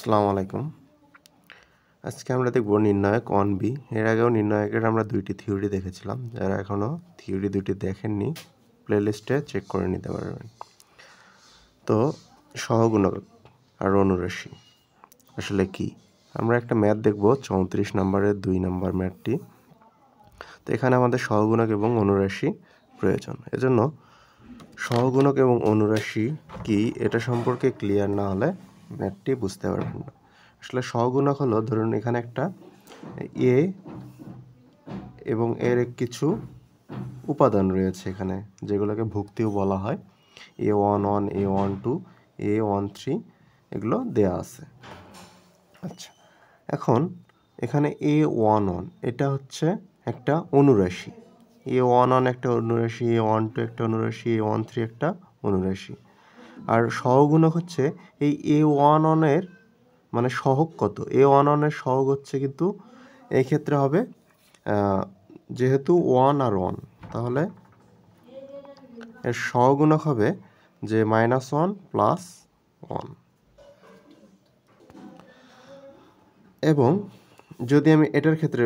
আসসালামু আলাইকুম। আজকে আমরা দেখব নির্ণায়ক 1b। এর আগেও নির্ণায়কের আমরা 2টি থিওরি দেখেছিলাম। যারা এখনও থিওরি 2টি দেখেননি, প্লেলিস্টে চেক করে নিতে পারবেন। তো সহগুণক আর অনুরাশি আসলে কি? আমরা একটা ম্যাথ দেখব 34 নম্বরের 2 নম্বর ম্যাথটি। তো এখানে আমাদের সহগুণক এবং অনুরাশি প্রয়োজন। এজন্য সহগুণক এবং অনুরাশি কি এটা সম্পর্কে ক্লিয়ার না হলে ম্যাথটি বুঝতে পারবেন না। আসলে সহগুণক হলো, ধরুন এখানে একটা এ এবং এর কিছু উপাদান রয়েছে এখানে, যেগুলোকে ভুক্তিও বলা হয়। A11, A12, A13 এগুলো দেয়া আছে। আচ্ছা, এখন এখানে A11 এটা হচ্ছে একটা অনুরাশি, A11 একটা অনুরাশি, A12 একটা অনুরাশি, A13 একটা অনুরাশি। আর সহগুণক হচ্ছে এই A11 এর মানে সহগ কত। A11 এর সহগ হচ্ছে কিন্তু এই ক্ষেত্রে হবে যেহেতু 1 আর 1, তাহলে এর সহগুণক হবে যে -1 + 1। এবং যদি আমি এটার ক্ষেত্রে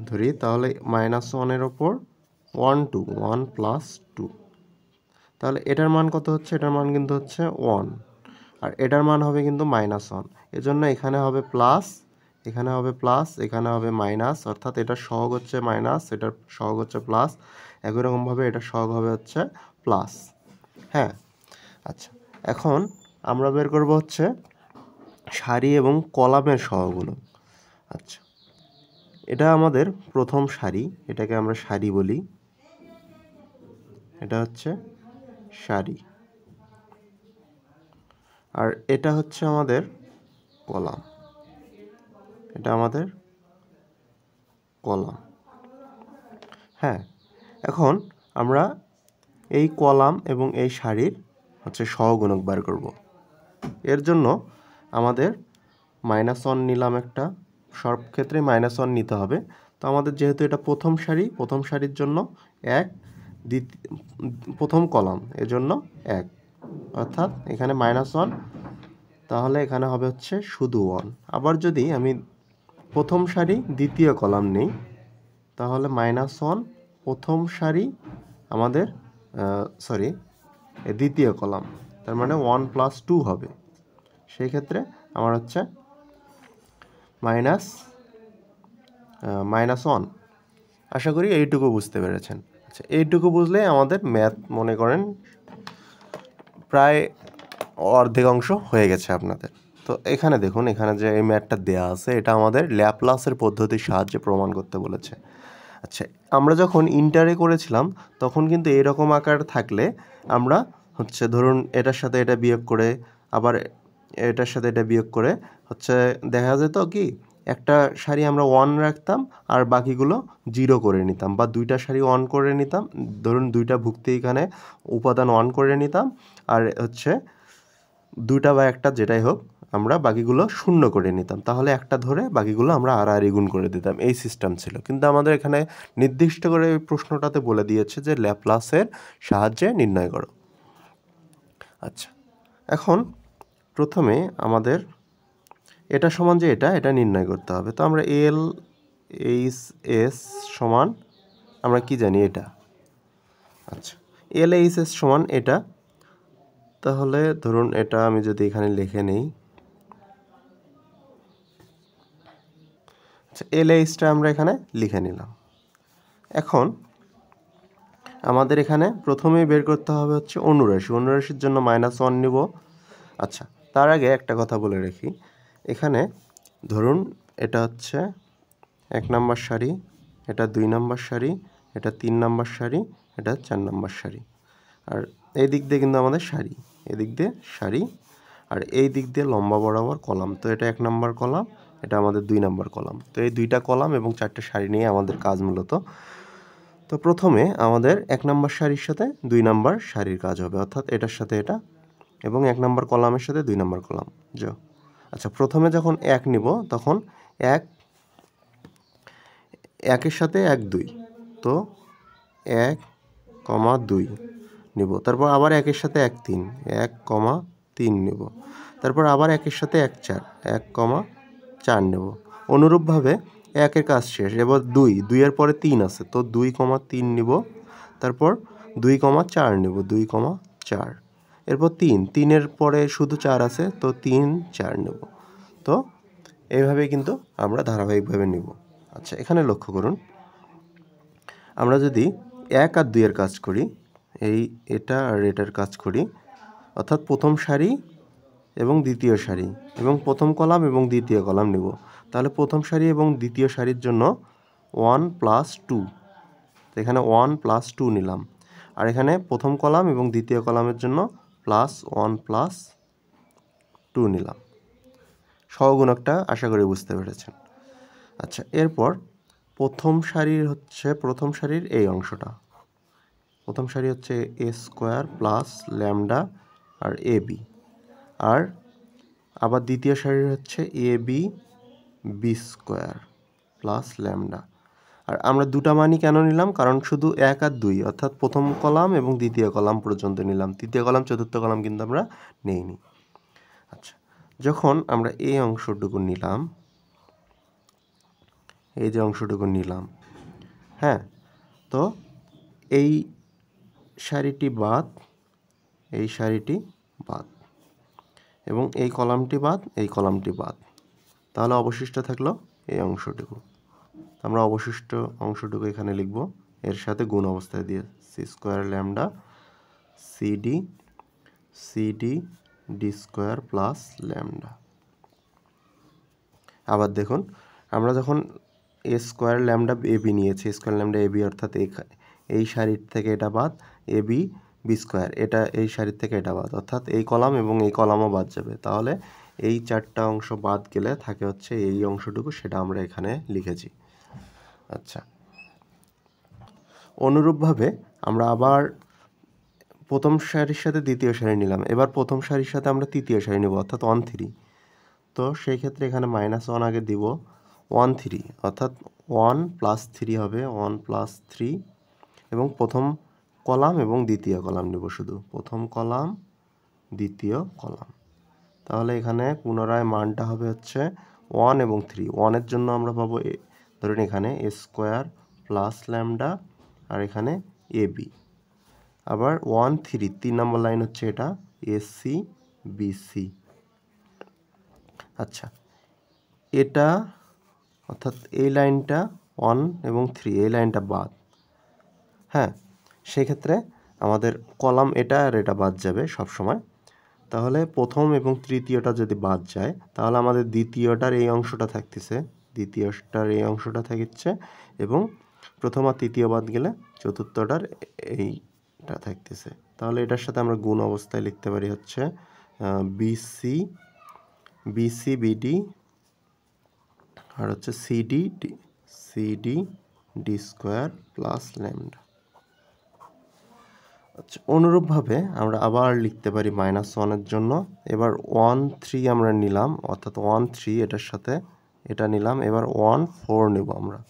ধরি তাহলে -1 এর ওপর 1 + 2, তাহলে এটার মান কত হচ্ছে? এটার মান কিন্তু হচ্ছে 1, আর এটার মান হবে কিন্তু -1। এজন্য এখানে হবে প্লাস, এখানে হবে প্লাস, এখানে হবে মাইনাস, অর্থাৎ এটার সহগ হচ্ছে মাইনাস, এটার সহগ হচ্ছে প্লাস। একই রকমভাবে এটার সহগ হবে হচ্ছে প্লাস। হ্যাঁ, আচ্ছা, এখন আমরা বের করব হচ্ছে সারি এবং কলামের সহগুণক। আচ্ছা, এটা আমাদের প্রথম সারি, এটাকে আমরা সারি বলি, এটা হচ্ছে সারি। আর এটা হচ্ছে আমাদের কলাম, এটা আমাদের কলাম। হ্যাঁ, এখন আমরা এই কলাম এবং এই সারির হচ্ছে সহগুণক বার করব। এর জন্য আমাদের -1 নিলাম একটা, সব ক্ষেত্রে -1 নিতে হবে। তো আমাদের যেহেতু এটা প্রথম সারি, প্রথম সারির জন্য 1, প্রথম কলাম এজন্য 1, অর্থাৎ এখানে -1, তাহলে এখানে হবে হচ্ছে শুধু 1। আবার যদি আমি প্রথম সারি দ্বিতীয় কলাম নেই, তাহলে -1 প্রথম সারি আমাদের দ্বিতীয় কলাম, তার মানে 1 + 2 হবে। সেই ক্ষেত্রে আমার হচ্ছে -1। আশা করি এইটুকু বুঝতে পেরেছেন। আচ্ছা, এইটুকু বুঝলে আমাদের ম্যাথ মনে করেন প্রায় অর্ধেক অংশ হয়ে গেছে আপনাদের। তো এখানে দেখুন, এখানে যে এই ম্যাথটা দেয়া আছে এটা আমাদের ল্যাপ্লাসের পদ্ধতির সাহায্যে প্রমাণ করতে বলেছে। আচ্ছা, আমরা যখন ইন্টারে করেছিলাম তখন কিন্তু এরকম আকার থাকলে আমরা হচ্ছে ধরুন এটার সাথে এটা বিয়োগ করে, আবার এটার সাথে এটা বিয়োগ করে হচ্ছে দেখা যেত কি একটা সারি আমরা 1 রাখতাম আর বাকিগুলো 0 করে নিতাম, বা দুইটা সারি 1 করে নিতাম, ধরুন দুইটা ভুক্তি এখানে উপাদান 1 করে নিতাম, আর হচ্ছে দুইটা বা একটা যেটাই হোক আমরা বাকিগুলো 0 করে নিতাম, তাহলে একটা ধরে বাকিগুলো আমরা আড়াআড়ি গুণ করে দিতাম। এই সিস্টেম ছিল, কিন্তু আমাদের এখানে নির্দিষ্ট করে এই প্রশ্নটাতে বলে দিয়েছে যে ল্যাপ্লাসের সাহায্যে নির্ণয় করো। আচ্ছা, এখন প্রথমে আমাদের এটা সমান যে এটা নির্ণয় করতে হবে। তো আমরা LHS সমান আমরা কি জানি এটা। আচ্ছা, LHS সমান এটা, তাহলে ধরুন এটা আমি যদি এখানে লিখে নেই, আচ্ছা LHটা আমরা এখানে লিখে নিলাম। এখন আমাদের এখানে প্রথমেই বের করতে হবে হচ্ছে অনুরাশি। অনুরাশির জন্য -1 নিব। আচ্ছা, তার আগে একটা কথা বলে রাখি, এখানে ধরুন এটা হচ্ছে 1 নম্বর সারি, এটা 2 নম্বর সারি, এটা 3 নম্বর সারি, এটা 4 নম্বর সারি, আর এই দিক দিয়ে কিন্তু আমাদের সারি, এদিক দিয়ে সারি, আর এই দিক দিয়ে লম্বা বরাবর কলাম। তো এটা 1 নম্বর কলাম, এটা আমাদের 2 নম্বর কলাম। তো এই দুইটা কলাম এবং 4টে সারি নিয়ে আমাদের কাজ মূলত। তো প্রথমে আমাদের 1 নম্বর সারির সাথে 2 নম্বর সারির কাজ হবে, অর্থাৎ এটার সাথে এটা, এবং 1 নম্বর কলামের সাথে 2 নম্বর কলাম। আচ্ছা, প্রথমে যখন 1 নিব তখন 1-এর সাথে 1 2, তো 1, 2 নিব। তারপর আবার 1-এর সাথে 1 3, 1, 3 নিব। তারপর আবার একের সাথে 1 4 1,4 নেব। অনুরূপভাবে 1-এর কাজ শেষ। এবার 2 এর পরে 3 আছে, তো 2,3 নিব। তারপর 2,4 নেব, 2,4। এরপর 3 এর পরে শুধু 4 আছে, তো 3 4 নেব। তো এইভাবেই কিন্তু আমরা ধারাবাহিকভাবে নিব। আচ্ছা, এখানে লক্ষ্য করুন, আমরা যদি 1 আর 2 এর কাজ করি, এটা আর এটার কাজ করি, অর্থাৎ প্রথম সারি এবং দ্বিতীয় সারি এবং প্রথম কলাম এবং দ্বিতীয় কলাম নেব, তাহলে প্রথম সারি এবং দ্বিতীয় সারির জন্য 1 + 2, এখানে 1 + 2 নিলাম। আর এখানে প্রথম কলাম এবং দ্বিতীয় কলামের জন্য +1 + 2 নিলাম। সহগুণকটা আশা করি বুঝতে পেরেছেন। আচ্ছা, এরপর প্রথম সারির এই অংশটা, প্রথম সারি হচ্ছে a² + ল্যামডা আর ab, আর আবার দ্বিতীয় সারির হচ্ছে ab b² + ল্যামডা। আর আমরা দুটা মানই কেন নিলাম? কারণ শুধু 1 আর 2, অর্থাৎ প্রথম কলাম এবং দ্বিতীয় কলাম পর্যন্ত নিলাম, তৃতীয় কলাম চতুর্থ কলাম কিন্তু আমরা নেইনি। আচ্ছা, যখন আমরা এই অংশটুকু নিলাম, এই যে অংশটুকু নিলাম, হ্যাঁ, তো এই সারিটি বাদ, এই সারিটি বাদ, এবং এই কলামটি বাদ, এই কলামটি বাদ, তাহলে অবশিষ্ট থাকলো এই অংশটুকু। আমরা অবশিষ্ট অংশটুকু এখানে লিখব এর সাথে গুণ অবস্থায় দিয়ে, c² lambda cd d² + lambda. আবার দেখুন, আমরা যখন a² ল্যামডা ab নিয়েছি, a² ল্যামডা ab, অর্থাৎ এই সারির থেকে এটা বাদ, ab b², এটা এই সারির থেকে এটা বাদ, অর্থাৎ এই কলাম এবং এই কলামও বাদ যাবে। তাহলে এই 4টা অংশ বাদ গেলে থাকে হচ্ছে এই অংশটুকু, সেটা আমরা এখানে লিখেছি। আচ্ছা, অনুরূপভাবে আমরা আবার প্রথম সারির সাথে দ্বিতীয় সারি নিলাম, এবার প্রথম সারির সাথে আমরা তৃতীয় সারি নেব, অর্থাৎ 1 3। তো সেই ক্ষেত্রে এখানে -1 আগে দিব, 1 3, অর্থাৎ 1 + 3 হবে, 1 + 3, এবং প্রথম কলাম এবং দ্বিতীয় কলাম নেব, শুধু প্রথম কলাম দ্বিতীয় কলাম। তাহলে এখানে পুনরায় মানটা হবে হচ্ছে 1 এবং 3। 1 এর জন্য আমরা পাবো, ধরুন এখানে a² + ল্যামডা, আর এখানে ab। আবার 1 3, 3 নম্বর লাইন হচ্ছে এটা ac bc। আচ্ছা, এটা অর্থাৎ এই লাইনটা 1 এবং 3, এই লাইনটা বাদ, হ্যাঁ, সেক্ষেত্রে আমাদের কলাম এটা আর এটা বাদ যাবে সব সময়। তাহলে প্রথম এবং তৃতীয়টা যদি বাদ যায়, তাহলে আমাদের দ্বিতীয়টার এই অংশটা থাকতেছে, এবং প্রথম আর তৃতীয় বাদ গেলে চতুর্থটার এইটা থাকতেছে। তাহলে এটার সাথে আমরা গুণ অবস্থায় লিখতে পারি হচ্ছে BC BD আর হচ্ছে CD D² + ল্যামডা। আচ্ছা, অনুরূপভাবে আমরা আবার লিখতে পারি -1 এর জন্য। এবার 1 3 আমরা নিলাম, অর্থাৎ 1 3 এটার সাথে এটা নিলাম, এবার 1 4 নেব আমরা।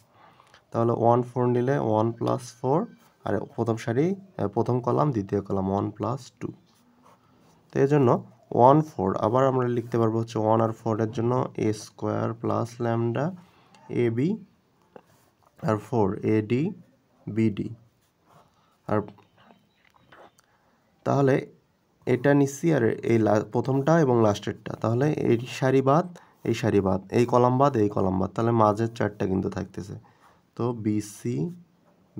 তাহলে 1 4 নিলে 1 + 4, আর প্রথম সারি প্রথম কলাম দ্বিতীয় কলাম 1 + 2। তো এই জন্য 1 4 আবার আমরা লিখতে পারবো হচ্ছে 1 আর 4 এর জন্য a² + ল্যামডা ab, আর 4 ad bd। আর তাহলে এটা নিচ্ছি, আর এই প্রথমটা এবং লাস্টেরটা, তাহলে এই সারি বাদ, এই সারি বাদ, এই কলাম বাদ, এই কলাম বাদ, তাহলে মাঝের 4টা কিন্তু থাকতেছে। তো BC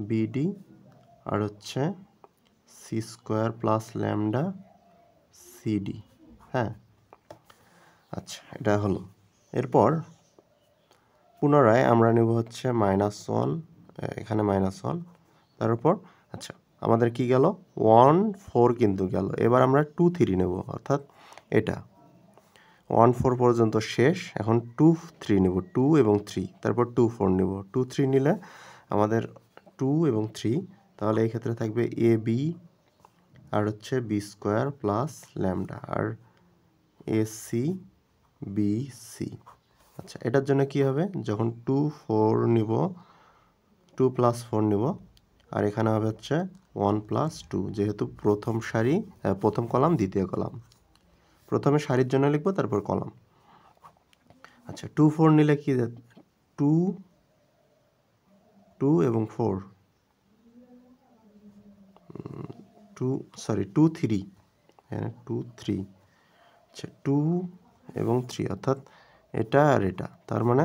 BD আর হচ্ছে c² + ল্যামডা CD, হ্যাঁ। আচ্ছা, এটা হলো। এরপর পুনরায় আমরা নেব হচ্ছে -1, এখানে -1, তারপর আচ্ছা আমাদের কি গেল, 1 4 কিন্তু গেল। এবার আমরা 2 3 নেব, অর্থাৎ এটা 1 4 পর্যন্ত শেষ। এখন 2 3 নেব, 2 এবং 3, তারপর 2 4 নেব। 2 3 নিলে আমাদের 2 এবং 3, তাহলে এই ক্ষেত্রে থাকবে AB আর হচ্ছে b² + ল্যামডা, আর AC BC। আচ্ছা, এটার জন্য কি হবে, যখন 2 4 নিব, 2 + 4 নিব, আর এখানে হবে হচ্ছে 1 + 2, যেহেতু প্রথম সারি প্রথম কলাম দ্বিতীয় কলাম, প্রথমে সারির জন্য লিখবো, তারপর কলাম। আচ্ছা 2 4 নিলে কি 2 2 এবং 4 2 3, হ্যাঁ 2 3, আচ্ছা 2 এবং 3 অর্থাৎ এটা আর এটা, তার মানে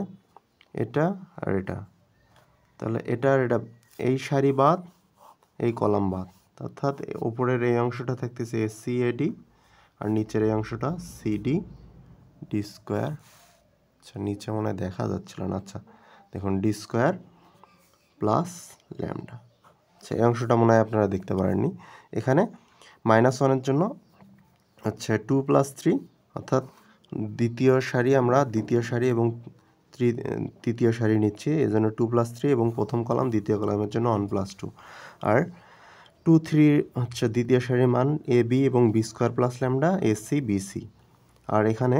এটা আর এটা, তাহলে এটা আর এটা, এই সারি বাদ এই কলাম বাদ, অর্থাৎ উপরের এই অংশটা থাকতেছে এসি এডি আর নিচের এই অংশটা সিডি ডি স্কোয়ার। আচ্ছা নিচে মনে হয় দেখা যাচ্ছিল না, আচ্ছা দেখুন ডি স্কোয়ার প্লাস ল্যামডা। আচ্ছা এই অংশটা মনে হয় আপনারা দেখতে পারেননি। এখানে -1-এর জন্য আচ্ছা 2 + 3 অর্থাৎ দ্বিতীয় সারি, আমরা দ্বিতীয় সারি এবং তৃতীয় সারি নিচ্ছি, এই জন্য 2 + 3 এবং প্রথম কলাম দ্বিতীয় কলামের জন্য 1 + 2। আর 2 3 হচ্ছে দ্বিতীয় সারির মান এ বি এবং B square plus lambda AC BC. আর এখানে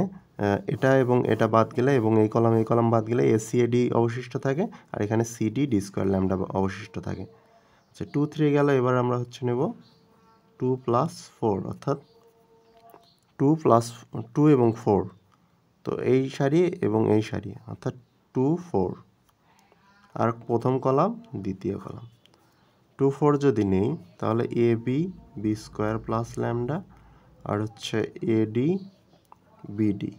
এটা এবং এটা বাদ গেলে এবং এই কলাম বাদ গেলে এসি এডি অবশিষ্ট থাকে, আর এখানে সিডি ডি স্কোয়ার ল্যামডা অবশিষ্ট থাকে। আচ্ছা 2 3 গেল, এবার আমরা হচ্ছে নেব 2 + 4 অর্থাৎ 2 এবং 4, তো এই সারি এবং এই সারি অর্থাৎ 2 4 আর প্রথম কলাম দ্বিতীয় কলাম। 2 4 যদি নেই তাহলে A B B square plus lambda আর হচ্ছে এডি বিডি।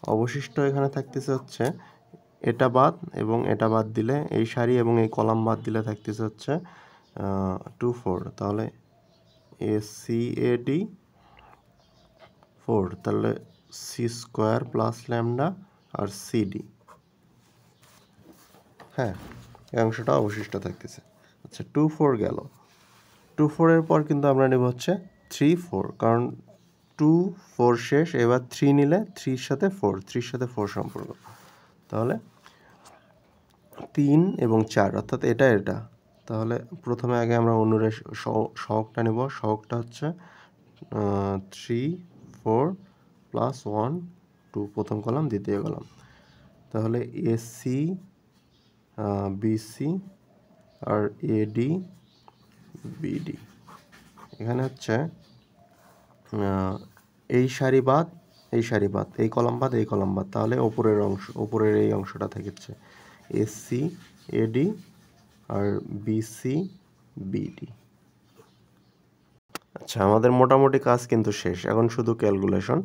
অবশিষ্ট এখানে থাকতেছে হচ্ছে এটা বাদ এবং এটা বাদ দিলে, এই সারি এবং এই কলাম বাদ দিলে থাকতেছে হচ্ছে 2 4, তাহলে এসি এডি 4, তাহলে সি স্কোয়ার প্লাস ল্যামডা আর সিডি। হ্যাঁ এই অংশটা অবশিষ্ট থাকতেছে। আচ্ছা 2 4 গেল, 2 4 এর পর কিন্তু আমরা নেব হচ্ছে 3 4, কারণ 2 4 শেষ, এবার 3 নিলে 3 এর সাথে 4 সম্পর্ক, তাহলে 3 এবং 4 অর্থাৎ এটা এটা। তাহলে প্রথমে আগে আমরা অনুরের সহগটা নেব, সহগটা হচ্ছে 3 4 + 1 2 প্রথম কলাম দ্বিতীয় কলাম, তাহলে এসি বিসি আর এডি বিডি। এখানে হচ্ছে এই সারি বাদ এই সারি বাদ, এই কলাম বাদ এই কলাম বাদ, তাহলে উপরের এই অংশটা থাকছে এসি এডি আর বিসি বিডি। আচ্ছা আমাদের মোটামুটি কাজ কিন্তু শেষ, এখন শুধু ক্যালকুলেশন।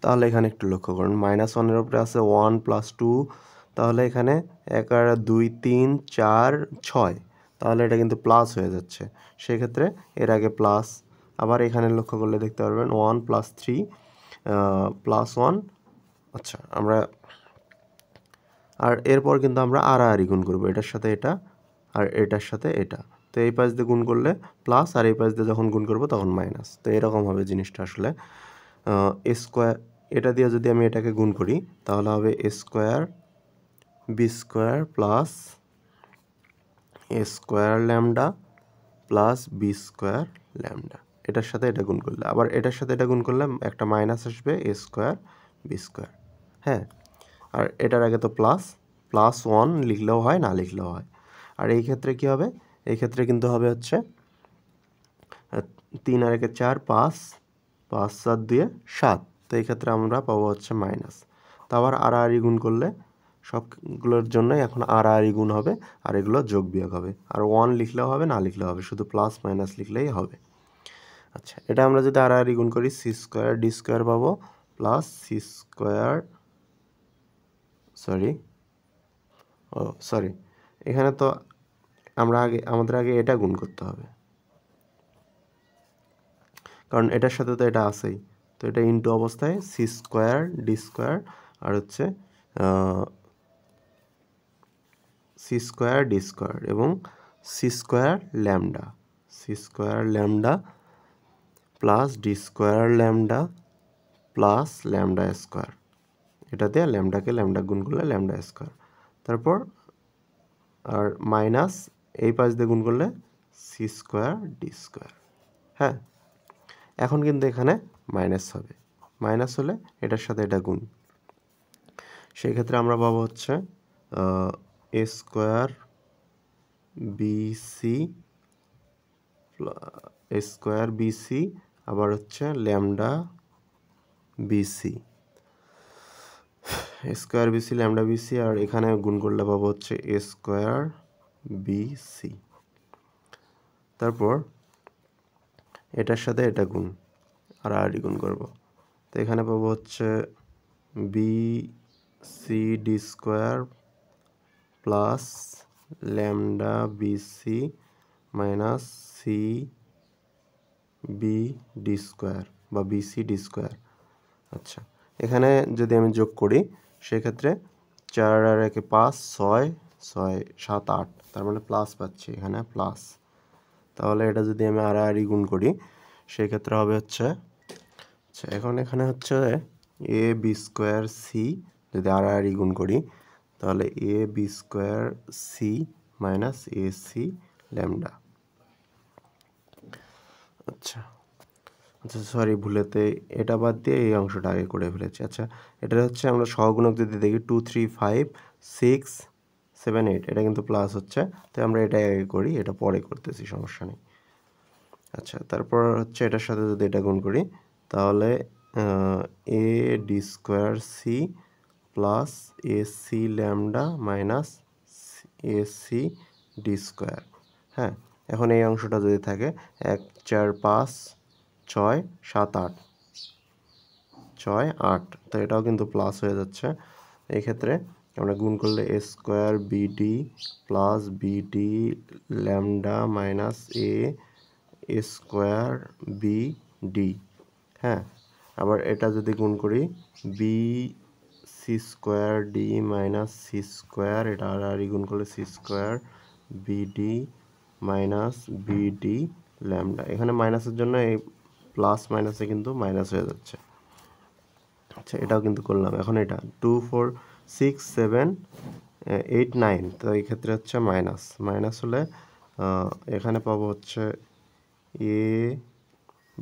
তাহলে এখানে একটু লক্ষ্য করুন, -1-এর উপরে আছে 1 + 2, তাহলে এখানে 1 আর 2 3 4 6, তাহলে এটা কিন্তু প্লাস হয়ে যাচ্ছে, সেক্ষেত্রে এর আগে প্লাস। আবার এখানে লক্ষ্য করলে দেখতে পারবেন 1 + 3 + 1। আচ্ছা আমরা আর এরপর কিন্তু আমরা আড়াআড়ি গুণ করবো, এটার সাথে এটা আর এটার সাথে এটা, তো এই পাশ দিয়ে গুণ করলে প্লাস আর এই পাশ দিয়ে যখন গুণ করবো তখন মাইনাস, তো এরকম হবে জিনিসটা আসলে। স্কোয়ার, এটা দিয়ে যদি আমি এটাকে গুণ করি তাহলে হবে A square B square plus A square lambda plus B square lambda. এটার সাথে এটা গুণ করলে, আবার এটার সাথে এটা গুণ করলে একটা মাইনাস আসবে, এ স্কোয়ার বি স্কোয়ার। হ্যাঁ আর এটার আগে তো +1 লিখলেও হয় না লিখলেও হয়। আর এই ক্ষেত্রে কি হবে, এই ক্ষেত্রে কিন্তু হবে হচ্ছে 3 আর 1 4 5 5 7 2 7, তো এই ক্ষেত্রে আমরা পাবো হচ্ছে মাইনাস। তো আবার আড়াআড়ি গুণ করলে সবগুলোর জন্যই এখন আড়াআড়ি গুণ হবে আর এগুলো যোগ বিয়োগ হবে, আর 1 লিখলেও হবে না লিখলেও হবে, শুধু প্লাস মাইনাস লিখলেই হবে। আচ্ছা এটা আমরা যদি আড়াআড়ি গুণ করি সি স্কোয়ার ডি স্কোয়ার পাবো প্লাস সি স্কোয়ার সরি এখানে তো আমাদের আগে এটা গুণ করতে হবে, কারণ এটার সাথে তো এটা আছেই, তো এটা ইনটু অবস্থায় সি স্কোয়ার ডি স্কোয়ার আর হচ্ছে সি স্কোয়ার ডি স্কোয়ার এবং c square lambda plus d square lambda plus lambda square, এটাতে ল্যামডাকে ল্যামডা গুণ করলে ল্যামডা স্কোয়ার, তারপর আর মাইনাস এই পাশ দিয়ে গুণ করলে সি স্কোয়ার ডি স্কোয়ার। হ্যাঁ এখন কিন্তু এখানে মাইনাস হবে, মাইনাস হলে এটার সাথে এটা গুণ, সেই ক্ষেত্রে আমরা পাবো হচ্ছে এ স্কোয়ার বিসি আবার হচ্ছে lambda BC, square BC lambda BC, আর এখানে গুণ করলে পাবো হচ্ছে এ স্কোয়ার বিসি। তারপর এটার সাথে এটা গুণ আর গুণ করব, তো এখানে পাবো হচ্ছে b c d square plus lambda BC minus c b d square বা বিসি ডি স্কোয়ার। আচ্ছা, এখানে যদি আমি যোগ করি সেক্ষেত্রে 4 আর 1 5, 6 6 7 8, তার মানে প্লাস পাচ্ছি এখানে প্লাস। তাহলে এটা যদি আমি আর গুণ করি সেক্ষেত্রে হবে হচ্ছে, আচ্ছা এখন এখানে হচ্ছে এ বি স্কোয়ার সি, যদি আর গুণ করি তাহলে A B square C minus A C lambda. আচ্ছা আচ্ছা সরি, ভুলেতে এটা বাদ দিয়ে এই অংশটা আগে করে ফেলেছি। আচ্ছা, এটা হচ্ছে আমরা সহগুণক যদি দেখি 2 3 5 6 7 8, এটা কিন্তু প্লাস হচ্ছে, তো আমরা এটা আগে করি, এটা পরে করতেছি, সমস্যা নেই। আচ্ছা, তারপর হচ্ছে এটার সাথে যদি এটা গুণ করি তাহলে a D square c plus a C lambda minus A c d square. হ্যাঁ, এখন এই অংশটা যদি থাকে 1 4 5 6 7 8 6 8, তো এটাও কিন্তু প্লাস হয়ে যাচ্ছে। এই ক্ষেত্রে আমরা গুণ করলে A square BD plus BD lambda minus A square B D. হ্যাঁ, আবার এটা যদি গুণ করি B C square D minus C square, এটা আর গুণ করলে C square BD minus BD lambda. এখানে মাইনাসের জন্য এই প্লাস মাইনাসে কিন্তু মাইনাস হয়ে যাচ্ছে। আচ্ছা, এটাও কিন্তু করলাম। এখন এটা 2 4 6 7 8 9, তো এই ক্ষেত্রে হচ্ছে মাইনাস, মাইনাস হলে এখানে পাবো হচ্ছে এ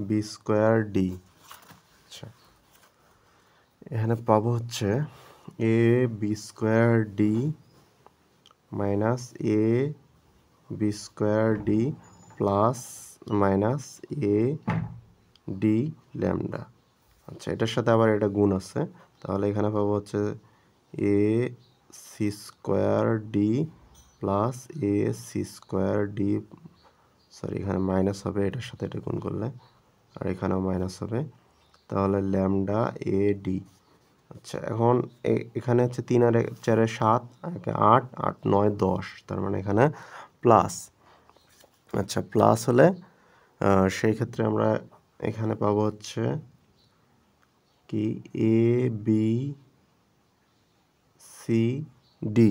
বি স্কোয়ার ডি। আচ্ছা, এখানে পাবো হচ্ছে A B square D minus A B square D plus minus A D lambda. আচ্ছা, এটার সাথে আবার এটা গুণ আছে, তাহলে এখানে পাবো হচ্ছে a c square D plus a c square d, sorry এখানে মাইনাস হবে এটার সাথে এটা গুণ করলে, আর এখানেও মাইনাস হবে, তাহলে ল্যামডা এ ডি। আচ্ছা, এখন এখানে হচ্ছে 3 আর 4 7 8 8 9 10, তার মানে এখানে প্লাস। আচ্ছা, প্লাস হলে সেই ক্ষেত্রে আমরা এখানে পাবো হচ্ছে কি এ বি সি ডি।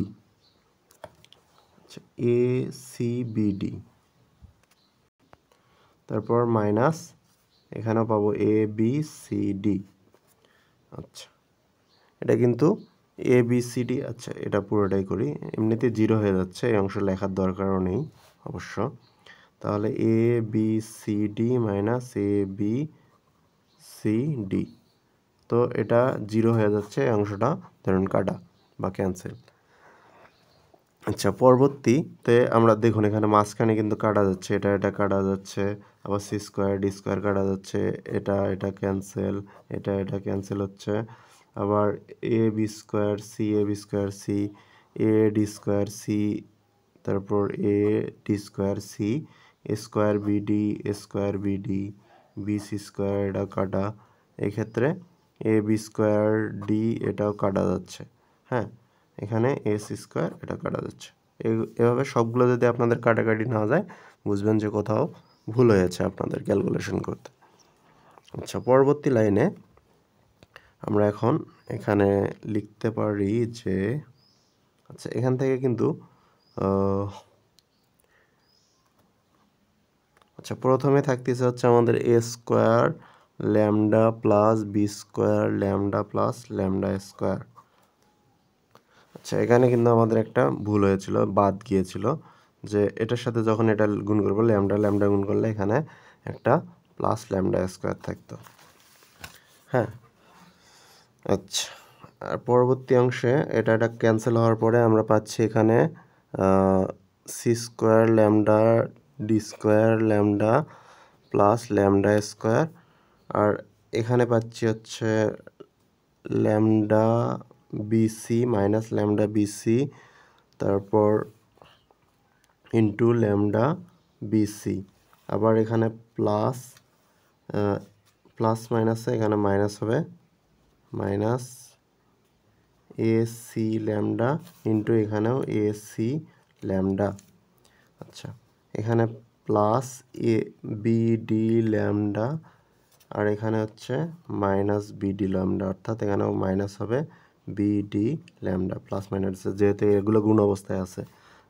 আচ্ছা, এ সি বি ডি, তারপর মাইনাস এখানেও পাবো এ বি সি ডি। আচ্ছা, এটা কিন্তু এ বি সি ডি। আচ্ছা, এটা পুরোটাই করি, এমনিতে 0 হয়ে যাচ্ছে, এই অংশ লেখার দরকারও নেই অবশ্য। তাহলে A B c D minus A B c D, তো এটা 0 হয়ে যাচ্ছে, এই অংশটা ধরুন কাটা বা ক্যান্সেল। আচ্ছা, পরবর্তীতে আমরা দেখুন এখানে মাঝখানে কিন্তু কাটা যাচ্ছে, এটা এটা কাটা যাচ্ছে, আবার সি স্কোয়ার ডি স্কোয়ার কাটা যাচ্ছে, এটা এটা ক্যান্সেল, এটা এটা ক্যান্সেল হচ্ছে, আবার A B square C A B square C A D square C, তারপর A D square C square BD square BD B C square, এটা কাটা, এক্ষেত্রে এ বি স্কোয়ার ডি এটাও কাটা যাচ্ছে। হ্যাঁ, এখানে এস স্কোয়ার এটা কাটা যাচ্ছে। এভাবে সবগুলো যদি আপনাদের কাটাকাটি না যায় বুঝবেন যে কোথাও ভুল হয়েছে আপনাদের ক্যালকুলেশন করতে। আচ্ছা, পরবর্তী লাইনে আমরা এখন এখানে লিখতে পারি যে, আচ্ছা এখান থেকে কিন্তু আচ্ছা প্রথমে থাকতেছে হচ্ছে আমাদের A square lambda plus B square lambda plus lambda square. আচ্ছা, এখানে কিন্তু আমাদের একটা ভুল হয়েছিল, বাদ গিয়েছিল, যে এটার সাথে যখন এটা গুণ করবো ল্যামডা ল্যামডা গুণ করলে এখানে একটা প্লাস ল্যামডা স্কোয়ার থাকতো। হ্যাঁ, আচ্ছা, আর পরবর্তী অংশে এটা এটা ক্যান্সেল হওয়ার পরে আমরা পাচ্ছি এখানে C square lambda D square lambda plus lambda square, আর এখানে পাচ্ছি হচ্ছে lambda BC minus lambda BC, তারপর ইন্টু ল্যামডা বিসি, আবার এখানে প্লাস প্লাস মাইনাসে এখানে মাইনাস হবে, minus A C lambda into এখানেও এ সি ল্যামডা। আচ্ছা, এখানে প্লাস এ বিডি ল্যামডা, আর এখানে হচ্ছে মাইনাস বিডি ল্যামডা, অর্থাৎ এখানেও মাইনাস হবে বিডি ল্যামডা, প্লাস মাইনাস যেহেতু এগুলো গুণ অবস্থায় আছে।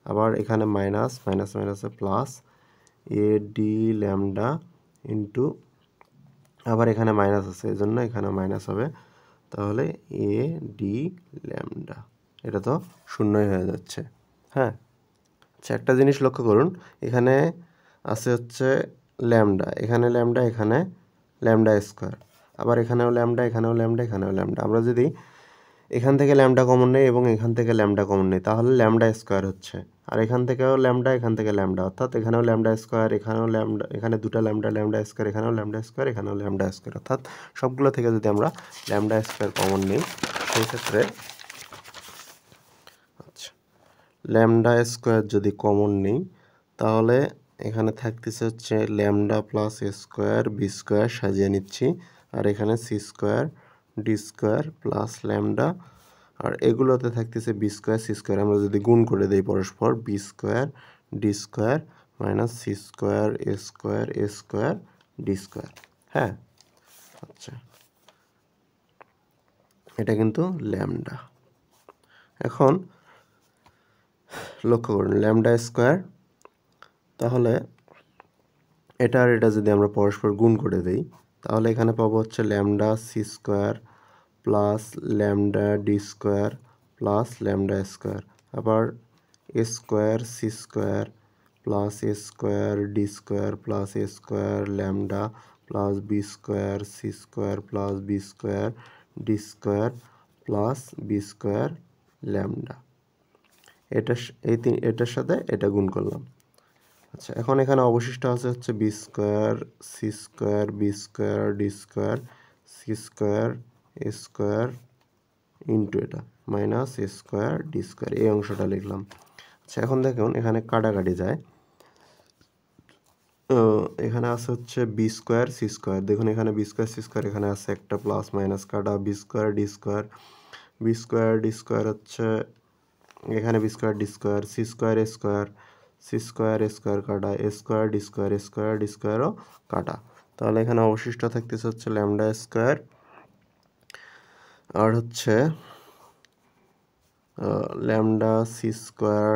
আবার এখানে মাইনাস মাইনাস মাইনাসে প্লাস এ ডি ল্যামডা ইন্টু, আবার এখানে মাইনাস আছে এই জন্য এখানে মাইনাস হবে, তাহলে এ ডি ল্যামডা, এটা তো শূন্যই হয়ে যাচ্ছে। হ্যাঁ, আচ্ছা, একটা জিনিস লক্ষ্য করুন, এখানে আছে হচ্ছে ল্যামডা, এখানে ল্যামডা, এখানে ল্যামডা স্কোয়ার, আবার এখানেও ল্যামডা, এখানেও ল্যামডা, এখানেও ল্যামডা। আমরা যদি এখান থেকে ল্যামডা কমন নেই এবং এখান থেকে ল্যামডা কমন নেই, তাহলে ল্যামডা স্কোয়ার হচ্ছে, আর এখান থেকেও ল্যামডা, এখান থেকে ল্যামডা, অর্থাৎ এখানেও ল্যামডা স্কোয়ার, এখানেও ল্যামডা, এখানে দুটো ল্যামডা, ল্যামডা স্কোয়ার, এখানেও ল্যামডা স্কোয়ার, এখানেও ল্যামডা স্কোয়ার, অর্থাৎ সবগুলো থেকে যদি আমরা ল্যামডা স্কোয়ার কমন নিই, সেই ক্ষেত্রে আচ্ছা ল্যামডা স্কোয়ার যদি কমন নিই, তাহলে এখানে থাকতেছে হচ্ছে lambda plus square B square, সাজিয়ে নিচ্ছি, আর এখানে C square D square plus lambda, আর এগুলোতে থাকতেছে বি স্কোয়ার সি স্কোয়ার। আমরা যদি গুণ করে দিই পরস্পর, B square D square minus C square A square A square D square. হ্যাঁ, আচ্ছা, এটা কিন্তু ল্যামডা। এখন লক্ষ্য করুন ল্যামডা স্কোয়ার, তাহলে এটা আর এটা যদি আমরা পরস্পর গুণ করে দিই, তাহলে এখানে পাবো হচ্ছে lambda C square plus lambda D square plus lambda square, আবার A square C square plus A square D square plus A square lambda plus B square C square plus B square D square plus B square lambda. এটার সাথে এটা গুণ করলাম। আচ্ছা, এখন এখানে অবশিষ্ট আছে হচ্ছে B square C square B square D square C square A square into এটা minus A square D square, এই অংশটা লিখলাম। আচ্ছা, এখন দেখুন এখানে কাটাকাটি যায়, এখানে আছে হচ্ছে বি স্কোয়ার সি স্কোয়ার, দেখুন এখানে বি স্কোয়ার সি স্কোয়ার, এখানে আছে একটা প্লাস মাইনাস কাটা, B square D square, B square D square হচ্ছে এখানে B square D square, C square A square, C square A square কাটা, A square D square, A square D স্কোয়ারও কাটা, তাহলে এখানে অবশিষ্ট থাকতেছে হচ্ছে ল্যামডা স্কোয়ার, আর হচ্ছে lambda C square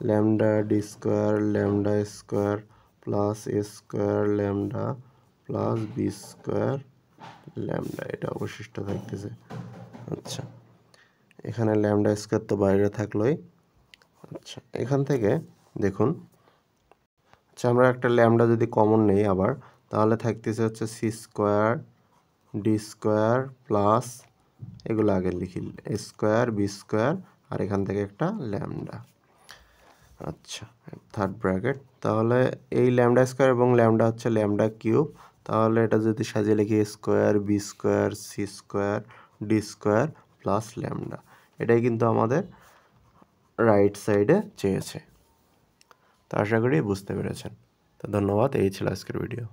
lambda D square lambda square plus A square lambda plus B square lambda, এটা অবশিষ্ট থাকতেছে। আচ্ছা, এখানে ল্যামডা স্কোয়ার তো বাইরে থাকলোই। আচ্ছা, এখান থেকে দেখুন, আচ্ছা আমরা একটা ল্যামডা যদি কমন নেই আবার, তাহলে থাকতেছে হচ্ছে c square D square plus, এগুলো আগে লিখি, এ স্কোয়ার বি স্কোয়ার, আর এখান থেকে একটা ল্যামডা। আচ্ছা, থার্ড ব্র্যাকেট, তাহলে এই ল্যামডা স্কোয়ার এবং ল্যামডা হচ্ছে ল্যামডা কিউব, তাহলে এটা যদি সাজিয়ে লিখি square B square C square D square plus lambda, এটাই কিন্তু আমাদের রাইট সাইডে চেয়েছে। তো আশা করি বুঝতে পেরেছেন। তো ধন্যবাদ, এই ছিল আজকের ভিডিও।